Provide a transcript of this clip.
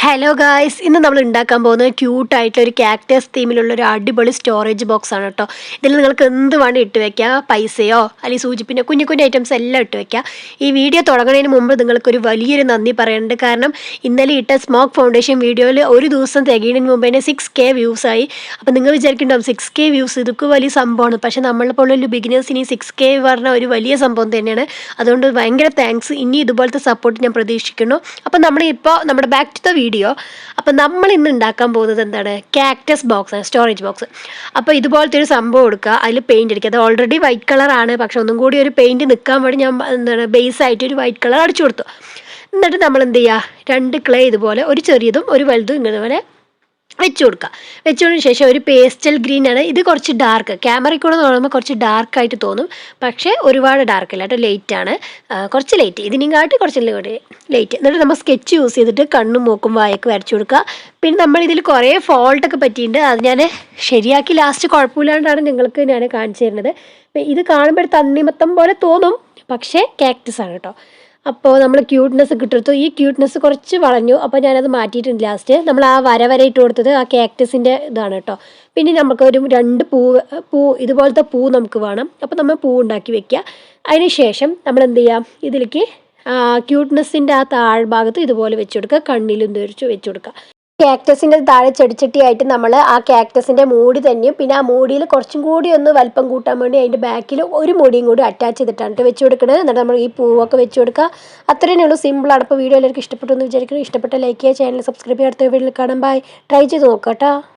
Hello guys, ഇന്ന് നമ്മൾ ഉണ്ടാക്കാൻ പോകുന്നത് ക്യൂട്ടായിട്ടുള്ള ഒരു കാക്ടസ് തീമിലുള്ള ഒരു അടിപൊളി സ്റ്റോറേജ് ബോക്സ് ആണ് കേട്ടോ. ഇതിൽ നിങ്ങൾക്ക് എന്ത് വേണം ഇട്ട് വെക്കുക, പൈസയോ അല്ലെങ്കിൽ സൂചിപ്പിൻ്റെ കുഞ്ഞു കുഞ്ഞു ഐറ്റംസ് എല്ലാം ഇട്ട് വെക്കുക. ഈ വീഡിയോ തുടങ്ങുന്നതിന് മുമ്പ് നിങ്ങൾക്കൊരു വലിയൊരു നന്ദി പറയുന്നുണ്ട്. കാരണം ഇന്നലെ ഇട്ട സ്മോക്ക് ഫൗണ്ടേഷൻ വീഡിയോയിൽ ഒരു ദിവസം തികയുന്നതിന് മുമ്പ് തന്നെ 6K വ്യൂസ് ആയി. അപ്പോൾ നിങ്ങൾ വിചാരിക്കുന്നുണ്ടാവും 6K വ്യൂസ് ഇതൊക്കെ വലിയ സംഭവമാണ്. പക്ഷേ നമ്മളെപ്പോലുള്ള ബിഗിനേഴ്സിന് ഈ 6K പറഞ്ഞ ഒരു വലിയ സംഭവം തന്നെയാണ്. അതുകൊണ്ട് ഭയങ്കര താങ്ക്സ്. ഇനി ഇതുപോലത്തെ സപ്പോർട്ട് ഞാൻ പ്രതീക്ഷിക്കുന്നു. അപ്പോൾ നമ്മളിപ്പോൾ നമ്മുടെ ബാക്ക് ടു ദ വീഡിയോ. അപ്പം നമ്മൾ ഇന്ന് ഉണ്ടാക്കാൻ പോകുന്നത് എന്താണ്, കാക്ടസ് ബോക്സ്, സ്റ്റോറേജ് ബോക്സ്. അപ്പോൾ ഇതുപോലത്തെ ഒരു സംഭവം എടുക്കുക, അതിൽ പെയിൻറ് അടിക്കുക. അത് ഓൾറെഡി വൈറ്റ് കളറാണ്, പക്ഷെ ഒന്നും കൂടി ഒരു പെയിൻറ് നിൽക്കാൻ വേണ്ടി ഞാൻ എന്താണ് ബേസ് ആയിട്ട് ഒരു വൈറ്റ് കളർ അടിച്ചു കൊടുത്തു. എന്നിട്ട് നമ്മൾ എന്ത് ചെയ്യുക, 2 ക്ലേ ഇതുപോലെ, ഒരു ചെറിയതും ഒരു വലുതും ഇങ്ങനെ വെച്ച് കൊടുക്കുക. വെച്ചതിന് ശേഷം ഒരു പേസ്റ്റൽ ഗ്രീൻ ആണ് ഇത്, കുറച്ച് ഡാർക്ക്, ക്യാമറയിൽ കൂടെ നോക്കുമ്പോൾ കുറച്ച് ഡാർക്കായിട്ട് തോന്നും, പക്ഷേ ഒരുപാട് ഡാർക്ക് അല്ല കേട്ടോ, ലൈറ്റാണ്, കുറച്ച് ലൈറ്റ്, ഇതിനെക്കാട്ടി കുറച്ച് ലൈറ്റ്. എന്നിട്ട് നമ്മൾ സ്കെച്ച് യൂസ് ചെയ്തിട്ട് കണ്ണും മൂക്കും വായൊക്കെ വരച്ചു കൊടുക്കുക. പിന്നെ നമ്മൾ ഇതിൽ കുറേ ഫോൾട്ടൊക്കെ പറ്റിയിട്ടുണ്ട്, അത് ഞാൻ ശരിയാക്കി ലാസ്റ്റ് കുഴപ്പമില്ലാണ്ടാണ് നിങ്ങൾക്ക് ഞാൻ കാണിച്ചു തരുന്നത്. ഇത് കാണുമ്പോൾ ഒരു തണ്ണിമത്തം പോലെ തോന്നും, പക്ഷേ കാക്ടസ് ആണ് കേട്ടോ. അപ്പോൾ നമ്മൾ ക്യൂട്ട്നെസ് കിട്ടുന്നു. ഈ ക്യൂട്ട്നെസ് കുറച്ച് വളഞ്ഞു, അപ്പോൾ ഞാനത് മാറ്റിയിട്ടുണ്ട്. ലാസ്റ്റ് നമ്മൾ ആ വര ഇട്ട് കൊടുത്തത് ആ കാക്ടസിൻ്റെ ഇതാണ് കേട്ടോ. പിന്നെ നമുക്കൊരു 2 പൂ ഇതുപോലത്തെ പൂ നമുക്ക് വേണം. അപ്പോൾ നമ്മൾ പൂ ഉണ്ടാക്കി വെക്കുക. അതിന് ശേഷം നമ്മൾ എന്ത് ചെയ്യാം, ഇതിലേക്ക് ക്യൂട്ട്നെസ്സിൻ്റെ ആ താഴ്ഭാഗത്ത് ഇതുപോലെ വെച്ച് കൊടുക്കുക, കണ്ണിലും വെച്ച് കൊടുക്കുക. കാക്ടസിൻ്റെ താഴെ ചെടിച്ചട്ടിയായിട്ട് നമ്മൾ ആ കാക്ടസിൻ്റെ മൂടി തന്നെയും, പിന്നെ ആ മൂടിയിൽ കുറച്ചും കൂടി ഒന്ന് വലിപ്പം കൂട്ടാൻ വേണ്ടി അതിൻ്റെ ബാക്കിൽ ഒരു മൂടിയും കൂടി അറ്റാച്ച് ചെയ്തിട്ടാണ് വെച്ച് കൊടുക്കുന്നത്. എന്നിട്ട് നമ്മൾ ഈ പൂവൊക്കെ വെച്ച് കൊടുക്കുക. അത്രയേ ഉള്ളൂ, സിമ്പിളാണ്. അപ്പോൾ വീഡിയോ എല്ലാവർക്കും ഇഷ്ടപ്പെട്ടു എന്ന് വിചാരിക്കുന്നു. ഇഷ്ടപ്പെട്ട ലൈക്ക് ചെയ്യുക, ചാനൽ സബ്സ്ക്രൈബ് ചെയ്യുക. അടുത്ത വീഡിയോയിൽ കാണാം. ബൈ. ട്രൈ ചെയ്ത് നോക്കാം കേട്ടോ.